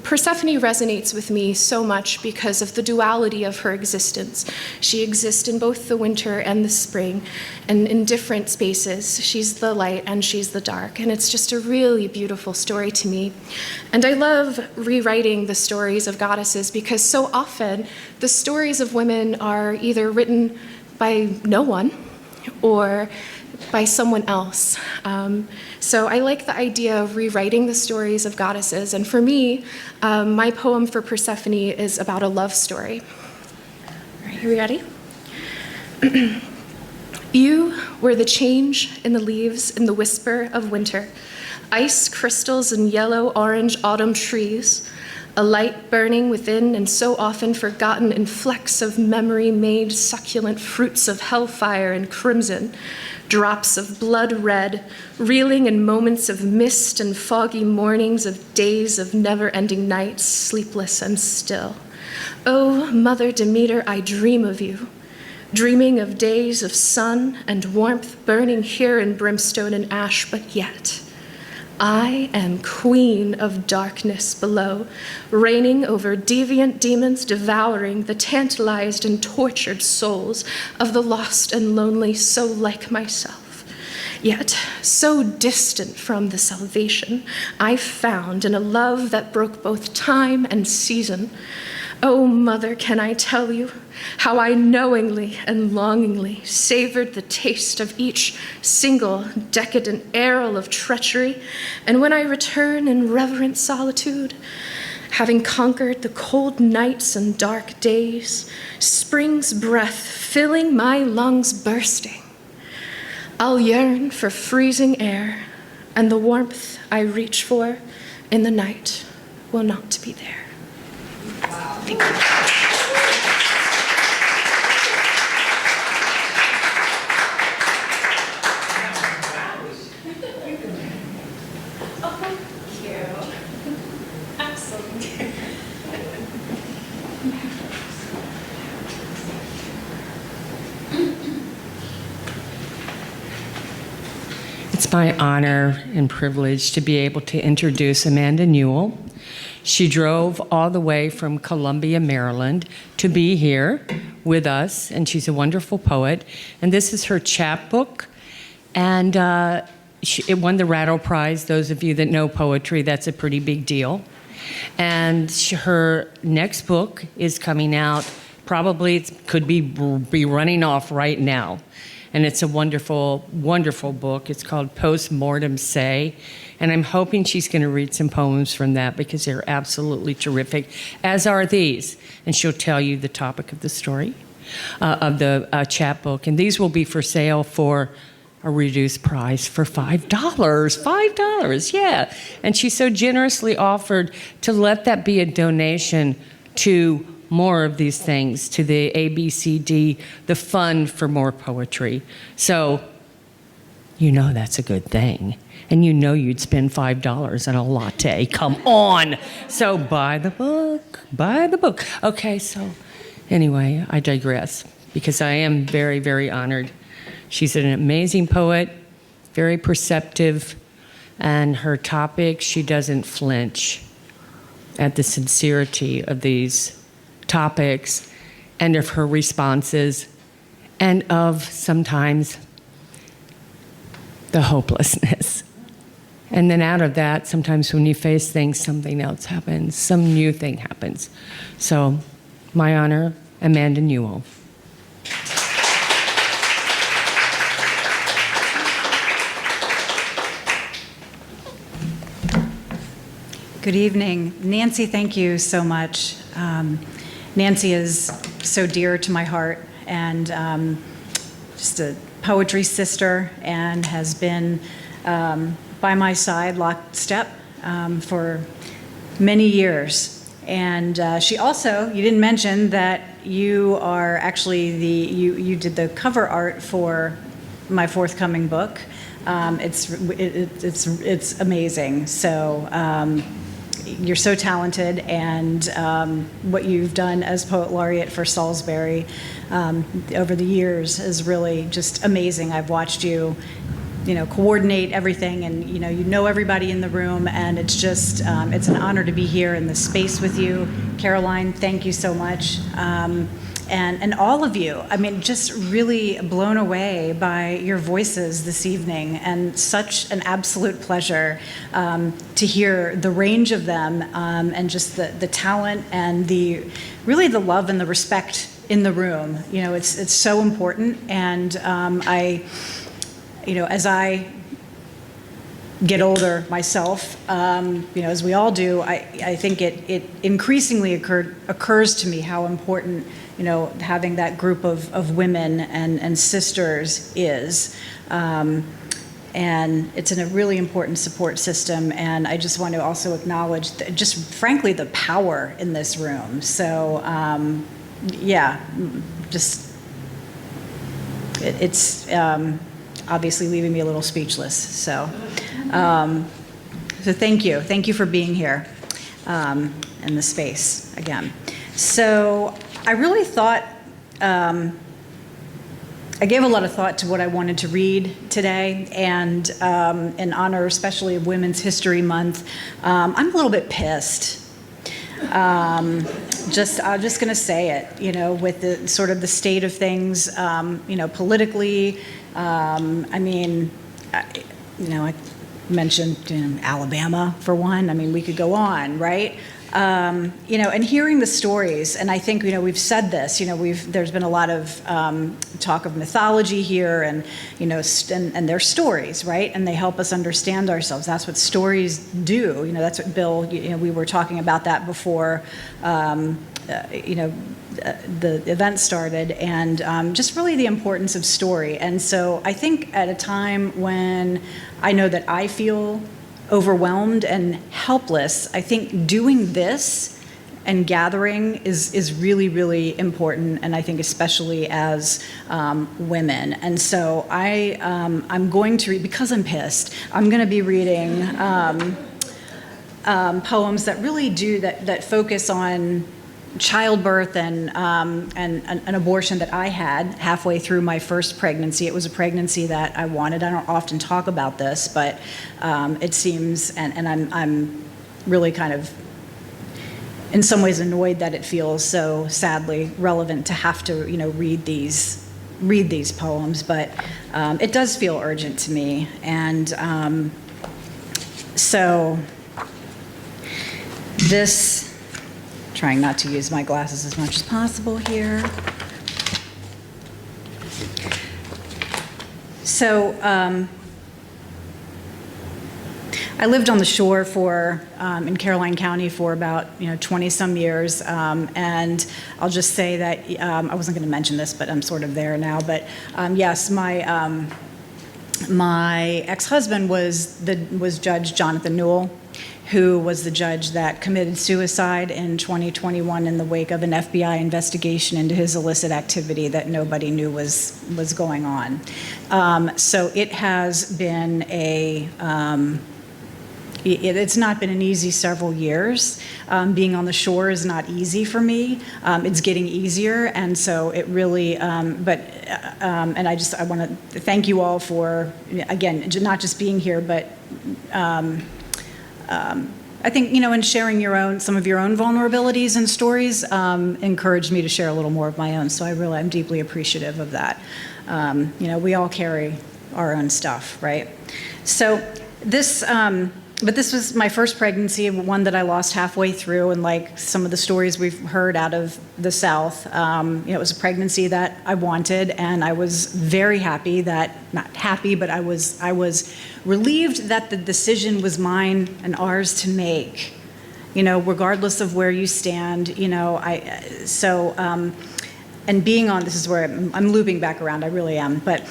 Persephone resonates with me so much because of the duality of her existence. She exists in both the winter and the spring, and in different spaces. She's the light and she's the dark, and it's just a really beautiful story to me. And I love rewriting the stories of goddesses because so often the stories of women are either written by no one or by someone else. So I like the idea of rewriting the stories of goddesses. And for me, my poem for Persephone is about a love story. All right, you ready? You were the change in the leaves, in the whisper of winter, ice crystals and yellow, orange autumn trees, a light burning within and so often forgotten in flecks of memory made succulent fruits of hellfire and crimson, drops of blood red, reeling in moments of mist and foggy mornings of days of never-ending nights, sleepless and still. Oh, Mother Demeter, I dream of you, dreaming of days of sun and warmth burning here in brimstone and ash, but yet I am queen of darkness below, reigning over deviant demons, devouring the tantalized and tortured souls of the lost and lonely, so like myself, yet so distant from the salvation I found in a love that broke both time and season. Oh, Mother, can I tell you how I knowingly and longingly savored the taste of each single decadent arrow of treachery, and when I return in reverent solitude, having conquered the cold nights and dark days, spring's breath filling my lungs bursting, I'll yearn for freezing air, and the warmth I reach for in the night will not be there. Thank you. It's my honor and privilege to be able to introduce Amanda Newell. She drove all the way from Columbia, Maryland to be here with us, and she's a wonderful poet. And this is her chapbook, and it won the Rattle Prize. Those of you that know poetry, that's a pretty big deal. And her next book is coming out, probably it could be running off right now. And it's a wonderful, wonderful book. It's called Postmortem Say. And I'm hoping she's going to read some poems from that because they're absolutely terrific, as are these. And she'll tell you the topic of the story, of the chapbook. And these will be for sale for a reduced price for $5. $5, yeah. And she so generously offered to let that be a donation to more of these things, to the ABCD, the Fund for More Poetry. So, you know that's a good thing. And you know you'd spend $5 on a latte. Come on. So buy the book. Buy the book. Okay, so anyway, I digress because I am very, very honored. She's an amazing poet, very perceptive, and her topic, she doesn't flinch at the sincerity of these topics and of her responses and of sometimes the hopelessness. And then out of that, sometimes when you face things, something else happens, some new thing happens. So, my honor, Amanda Newell. Good evening. Nancy, thank you so much. Nancy is so dear to my heart and just a poetry sister and has been by my side, lockstep, for many years. And she also, you didn't mention that you are actually you did the cover art for my forthcoming book. It's amazing. So you're so talented, and what you've done as Poet Laureate for Salisbury over the years is really just amazing. I've watched you, coordinate everything, and you know everybody in the room, and it's just it's an honor to be here in this space with you. Caroline, thank you so much. And all of you, I mean, just really blown away by your voices this evening, and such an absolute pleasure to hear the range of them, and just the talent and really the love and the respect in the room. It's so important, and as I get older myself, as we all do, I think it increasingly occurs to me how important, having that group of women and sisters is. And it's a really important support system, and I just want to also acknowledge just frankly the power in this room. So it's obviously leaving me a little speechless. So thank you for being here in the space again. So I really thought. I gave a lot of thought to what I wanted to read today, and in honor especially of Women's History Month, I'm a little bit pissed. I'm just going to say it, with the sort of the state of things, politically. I mentioned Alabama for one. I mean, we could go on, right? And hearing the stories, and I think, we've said this, there's been a lot of talk of mythology here, and, and their stories, right? And they help us understand ourselves. That's what stories do. That's what Bill, we were talking about that before, the event started, and just really the importance of story. And so I think at a time when I know that I feel overwhelmed and helpless, I think doing this and gathering is really, really important, and I think especially as women. And so I'm going to read, because I'm pissed, I'm going to be reading poems that really that focus on childbirth and an abortion that I had halfway through my first pregnancy. It was a pregnancy that I wanted. I don't often talk about this, but it seems, and I'm really kind of in some ways annoyed that it feels so sadly relevant to have to read these poems, but it does feel urgent to me. And so this, trying not to use my glasses as much as possible here. So I lived on the shore in Caroline County for about 20 some years, and I'll just say that I wasn't going to mention this, but I'm sort of there now. But yes, my ex-husband was Judge Jonathan Newell, who was the judge that committed suicide in 2021 in the wake of an FBI investigation into his illicit activity that nobody knew was going on. So it has been it's not been an easy several years. Being on the shore is not easy for me. It's getting easier, and so it really, and I want to thank you all for, again, not just being here, but I think, in sharing some of your own vulnerabilities and stories encouraged me to share a little more of my own. So I'm deeply appreciative of that. We all carry our own stuff, right? So but this was my first pregnancy, one that I lost halfway through, and like some of the stories we've heard out of the South, it was a pregnancy that I wanted, and I was very happy not happy, but I was relieved that the decision was mine and ours to make, regardless of where you stand, and being on, this is where I'm looping back around, I really am, but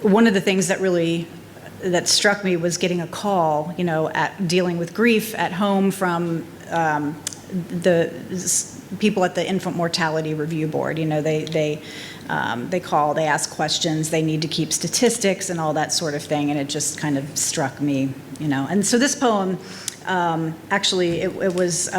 one of the things that struck me was getting a call, at dealing with grief at home from the people at the Infant Mortality Review Board. They call, they ask questions, they need to keep statistics and all that sort of thing, and it just kind of struck me, And so this poem, actually, it was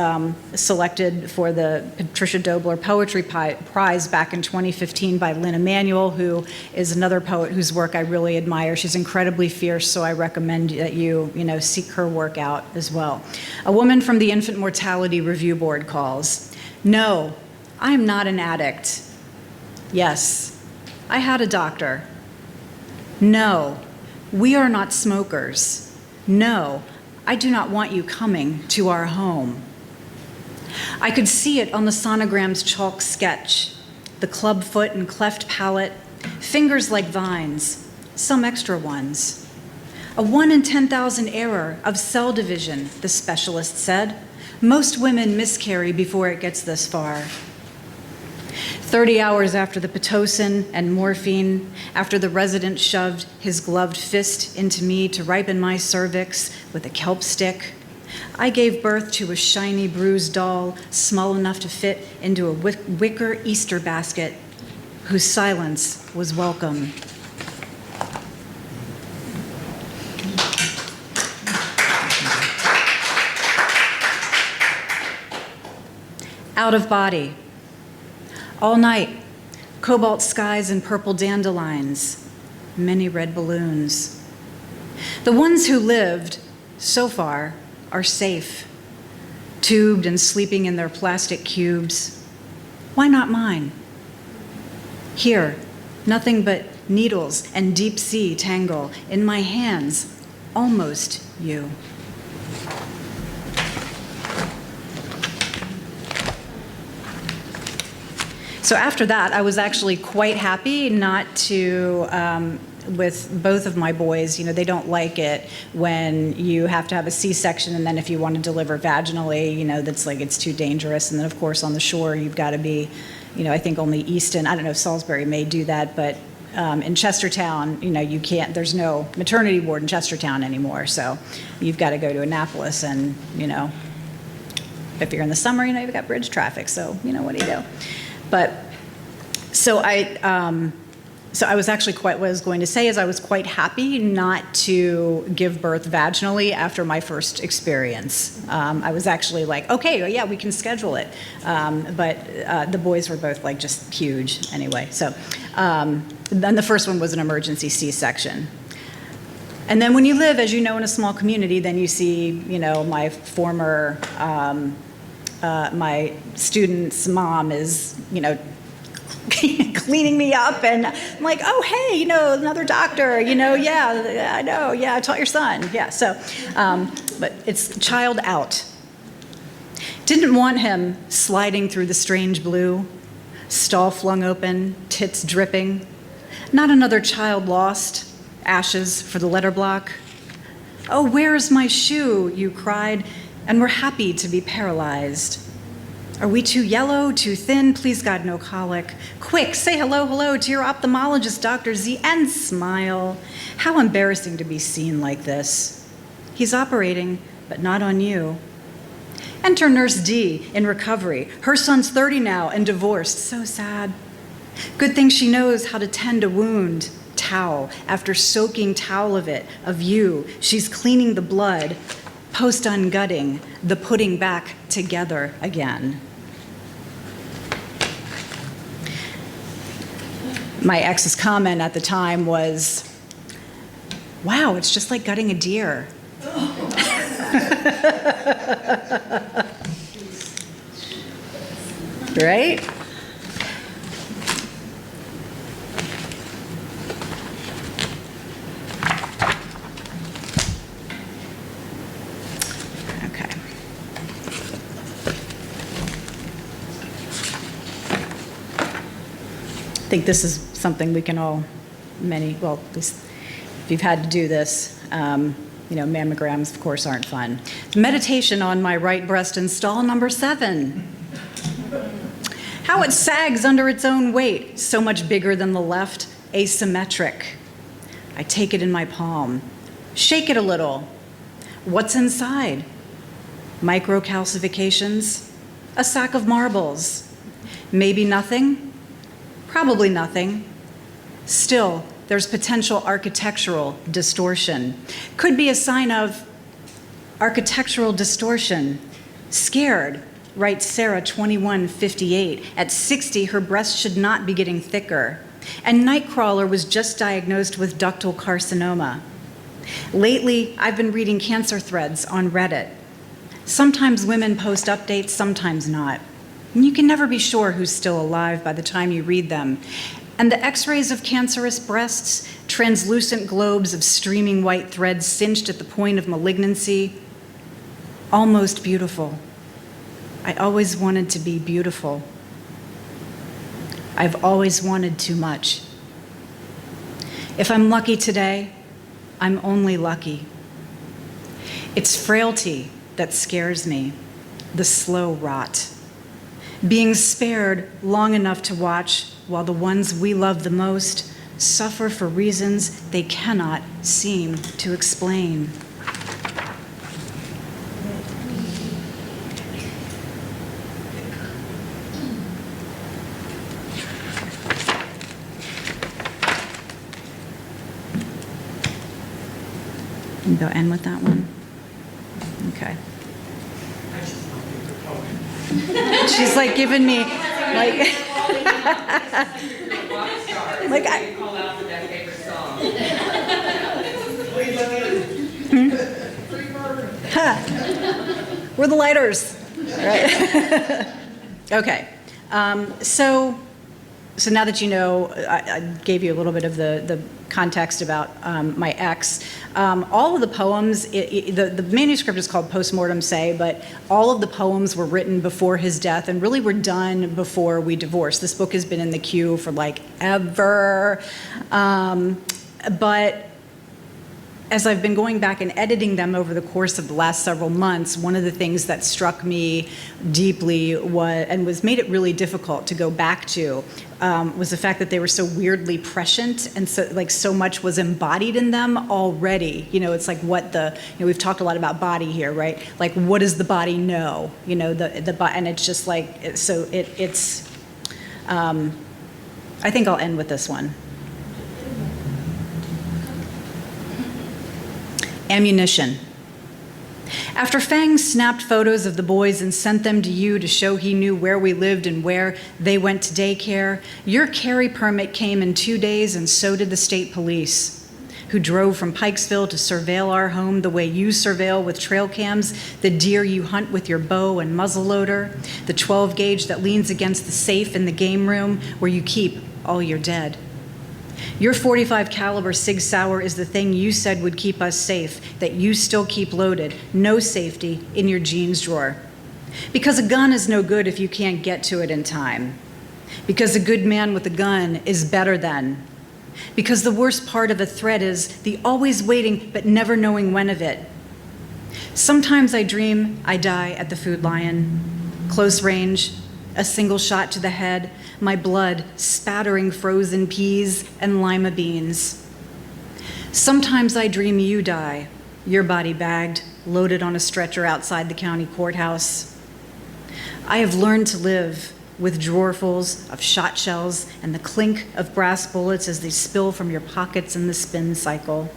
selected for the Patricia Dobler Poetry Prize back in 2015 by Lynn Emanuel, who is another poet whose work I really admire. She's incredibly fierce, so I recommend that you seek her work out as well. A woman from the Infant Mortality Review Board calls, "No, I am not an addict. Yes, I had a doctor. No, we are not smokers. No, I do not want you coming to our home." I could see it on the sonogram's chalk sketch, the club foot and cleft palate, fingers like vines, some extra ones. A 1 in 10,000 error of cell division, the specialist said. Most women miscarry before it gets this far. 30 hours after the Pitocin and morphine, after the resident shoved his gloved fist into me to ripen my cervix with a kelp stick, I gave birth to a shiny bruised doll small enough to fit into a wicker Easter basket whose silence was welcome. Out of body. All night, cobalt skies and purple dandelions, many red balloons. The ones who lived, so far, are safe, tubed and sleeping in their plastic cubes. Why not mine? Here, nothing but needles and deep sea tangle. In my hands, almost you. So after that, I was actually quite happy not to, with both of my boys, they don't like it when you have to have a C-section, and then if you want to deliver vaginally, that's like it's too dangerous. And then, of course, on the shore, you've got to be, I think only Easton, I don't know if Salisbury may do that, but in Chestertown, you can't, there's no maternity ward in Chestertown anymore. So you've got to go to Annapolis, and, if you're in the summer, you've got bridge traffic. So, what do you do? But so I was actually what I was going to say is I was quite happy not to give birth vaginally after my first experience. I was actually like, okay, yeah, we can schedule it. But the boys were both like just huge anyway. So then the first one was an emergency C-section. And then when you live, as you know, in a small community, then you see, my former my student's mom is, cleaning me up, and I'm like, oh, hey, another doctor, yeah, I know, yeah, I taught your son, yeah, so, but it's child out. Didn't want him sliding through the strange blue, stall flung open, tits dripping. Not another child lost, ashes for the letter block. Oh, where's my shoe, you cried, and we're happy to be paralyzed. Are we too yellow, too thin? Please, God, no colic. Quick, say hello to your ophthalmologist, Dr. Z, and smile. How embarrassing to be seen like this. He's operating, but not on you. Enter Nurse D in recovery. Her son's 30 now and divorced. So sad. Good thing she knows how to tend a wound. Towel, after soaking towel of you, she's cleaning the blood. Post-ungutting, the putting back together again. My ex's comment at the time was, wow, it's just like gutting a deer. Right? I think this is something we can all, well, at least if you've had to do this, mammograms, of course, aren't fun. Meditation on my right breast in stall number 7. How it sags under its own weight, so much bigger than the left, asymmetric. I take it in my palm, shake it a little. What's inside? Microcalcifications, a sack of marbles. Maybe nothing. Probably nothing. Still, there's potential architectural distortion. Could be a sign of architectural distortion. Scared, writes Sarah 2158. At 60, her breast should not be getting thicker. And Nightcrawler was just diagnosed with ductal carcinoma. Lately, I've been reading cancer threads on Reddit. Sometimes women post updates, sometimes not. And you can never be sure who's still alive by the time you read them. And the x-rays of cancerous breasts, translucent globes of streaming white threads cinched at the point of malignancy, almost beautiful. I always wanted to be beautiful. I've always wanted too much. If I'm lucky today, I'm only lucky. It's frailty that scares me, the slow rot. Being spared long enough to watch while the ones we love the most suffer for reasons they cannot seem to explain. And go end with that one. Okay. She's like giving me like like I call out for that favorite song. We're the lighters, right? Okay. So now that you know, I gave you a little bit of the context about my ex. All of the poems, the manuscript is called Postmortem Say, but all of the poems were written before his death and really were done before we divorced. This book has been in the queue for like ever. But as I've been going back and editing them over the course of the last several months, one of the things that struck me deeply was made it really difficult to go back to was the fact that they were so weirdly prescient, and so much was embodied in them already. It's like we've talked a lot about body here, right? Like, what does the body know? And it's just like, so it's. I think I'll end with this one. Ammunition. After Fang snapped photos of the boys and sent them to you to show he knew where we lived and where they went to daycare, your carry permit came in 2 days, and so did the state police, who drove from Pikesville to surveil our home the way you surveil with trail cams the deer you hunt with your bow and muzzleloader, the 12 gauge that leans against the safe in the game room where you keep all your dead. Your .45 caliber Sig Sauer is the thing you said would keep us safe, that you still keep loaded, no safety, in your jeans drawer. Because a gun is no good if you can't get to it in time. Because a good man with a gun is better than. Because the worst part of a threat is the always waiting but never knowing when of it. Sometimes I dream I die at the Food Lion, close range, a single shot to the head, my blood spattering frozen peas and lima beans. Sometimes I dream you die, your body bagged, loaded on a stretcher outside the county courthouse. I have learned to live with drawerfuls of shot shells and the clink of brass bullets as they spill from your pockets in the spin cycle.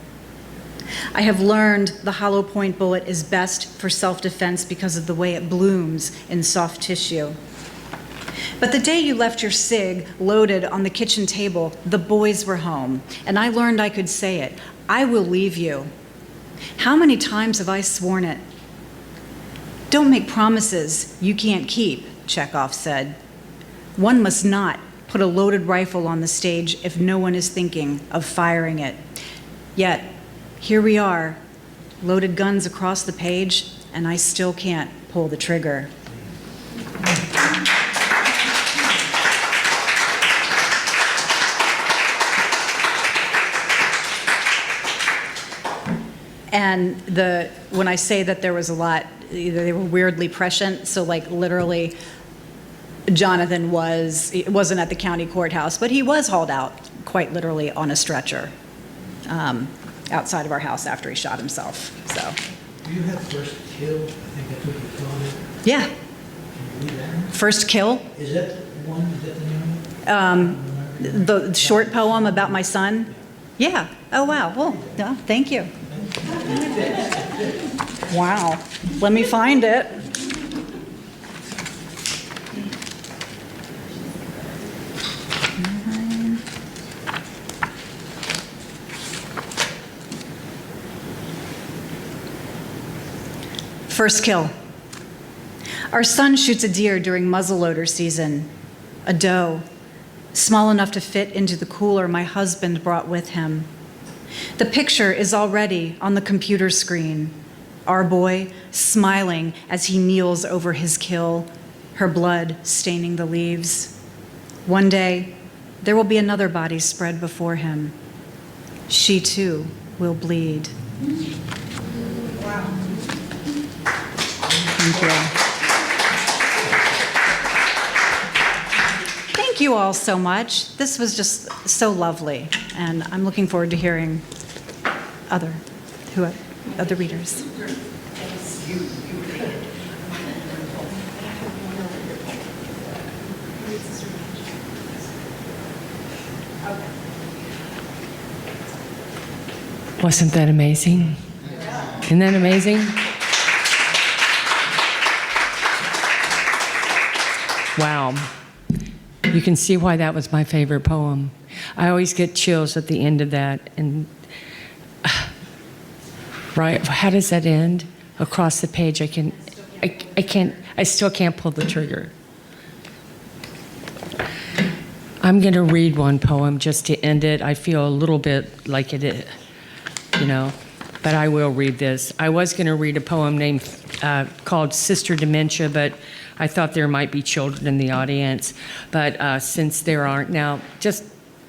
I have learned the hollow point bullet is best for self-defense because of the way it blooms in soft tissue. But the day you left your Sig loaded on the kitchen table, the boys were home, and I learned I could say it. I will leave you. How many times have I sworn it? Don't make promises you can't keep, Chekhov said. One must not put a loaded rifle on the stage if no one is thinking of firing it. Yet, here we are, loaded guns across the page, and I still can't pull the trigger. And when I say that there was a lot, they were weirdly prescient, so like literally Jonathan wasn't at the county courthouse, but he was hauled out quite literally on a stretcher outside of our house after he shot himself, so. Do you have First Kill? I think that's what you call it. Yeah. Can you read that? First Kill? Is that one, is that the name? The short poem about my son? Yeah. Oh, wow. Well, yeah, thank you. Wow. Let me find it. First Kill. Our son shoots a deer during muzzleloader season, a doe, small enough to fit into the cooler my husband brought with him. The picture is already on the computer screen. Our boy smiling as he kneels over his kill, her blood staining the leaves. One day, there will be another body spread before him. she too will bleed. Thank you. Thank you all so much. This was just so lovely, and I'm looking forward to hearing other readers. Wasn't that amazing? Isn't that amazing? Wow. You can see why that was my favorite poem. I always get chills at the end of that. And right, how does that end? Across the page, I still can't pull the trigger. I'm going to read one poem just to end it. I feel a little bit like it is, but I will read this. I was going to read a poem called Sister Dementia, but I thought there might be children in the audience. But since there aren't now, just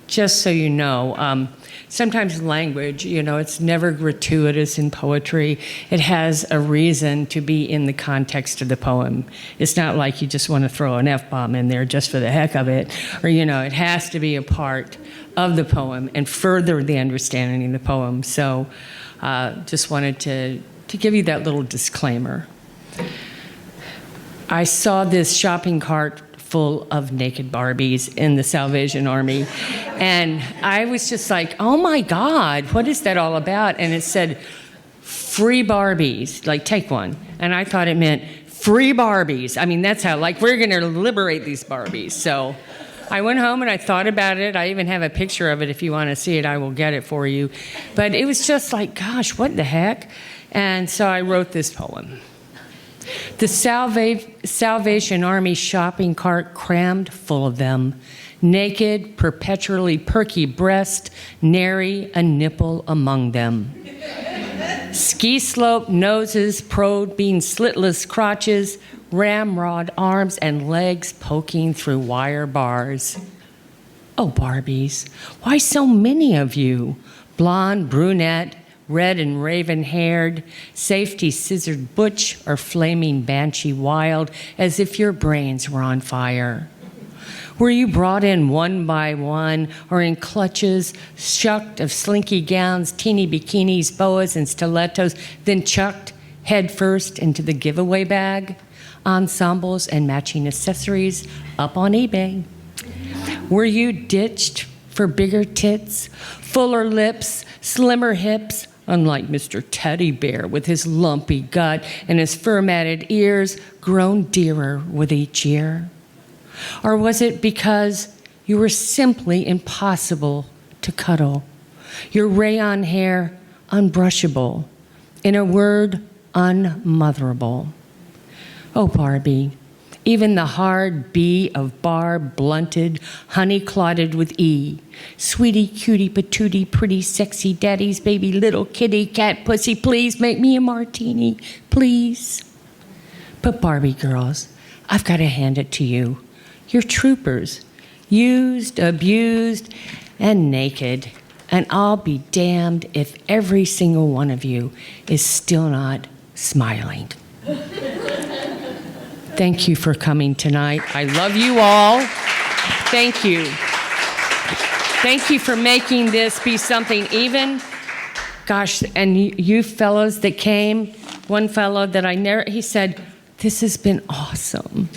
so you know, sometimes language, it's never gratuitous in poetry. It has a reason to be in the context of the poem. It's not like you just want to throw an F-bomb in there just for the heck of it. Or, it has to be a part of the poem and further the understanding of the poem. So just wanted to give you that little disclaimer. I saw this shopping cart full of naked Barbies in the Salvation Army. And I was just like, oh my God, what is that all about? And it said, free Barbies, like take one. And I thought it meant free Barbies. I mean, that's how, like, we're gonna liberate these Barbies. So I went home and I thought about it. I even have a picture of it. If you wanna see it, I will get it for you. But it was just like, gosh, what the heck? And so I wrote this poem. The Salvation Army shopping cart crammed full of them, naked, perpetually perky breast, nary a nipple among them. Ski slope noses, prode being slitless crotches, ramrod arms and legs poking through wire bars. Oh, Barbies, why so many of you? Blonde, brunette, red and raven-haired, safety scissored butch or flaming banshee wild, as if your brains were on fire. Were you brought in one by one, or in clutches, shucked of slinky gowns, teeny bikinis, boas, and stilettos, then chucked headfirst into the giveaway bag? Ensembles and matching accessories up on eBay. Were you ditched for bigger tits, fuller lips, slimmer hips, unlike Mr. Teddy Bear with his lumpy gut and his fur-matted ears grown dearer with each year? Or was it because you were simply impossible to cuddle, your rayon hair unbrushable, in a word, unmotherable? Oh, Barbie, even the hard B of barb blunted, honey clotted with E. Sweetie, cutie, patootie, pretty, sexy, daddy's baby, little kitty, cat, pussy, please make me a martini, please. But Barbie girls, I've got to hand it to you. You're troopers, used, abused, and naked. And I'll be damned if every single one of you is still not smiling. Thank you for coming tonight. I love you all. Thank you. Thank you for making this be something even. Gosh, and you fellows that came, one fellow that I never, he said, this has been awesome.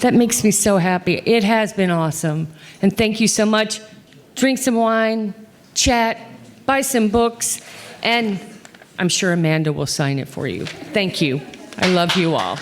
That makes me so happy. It has been awesome. And thank you so much. Drink some wine, chat, buy some books, and I'm sure Amanda will sign it for you. Thank you. I love you all.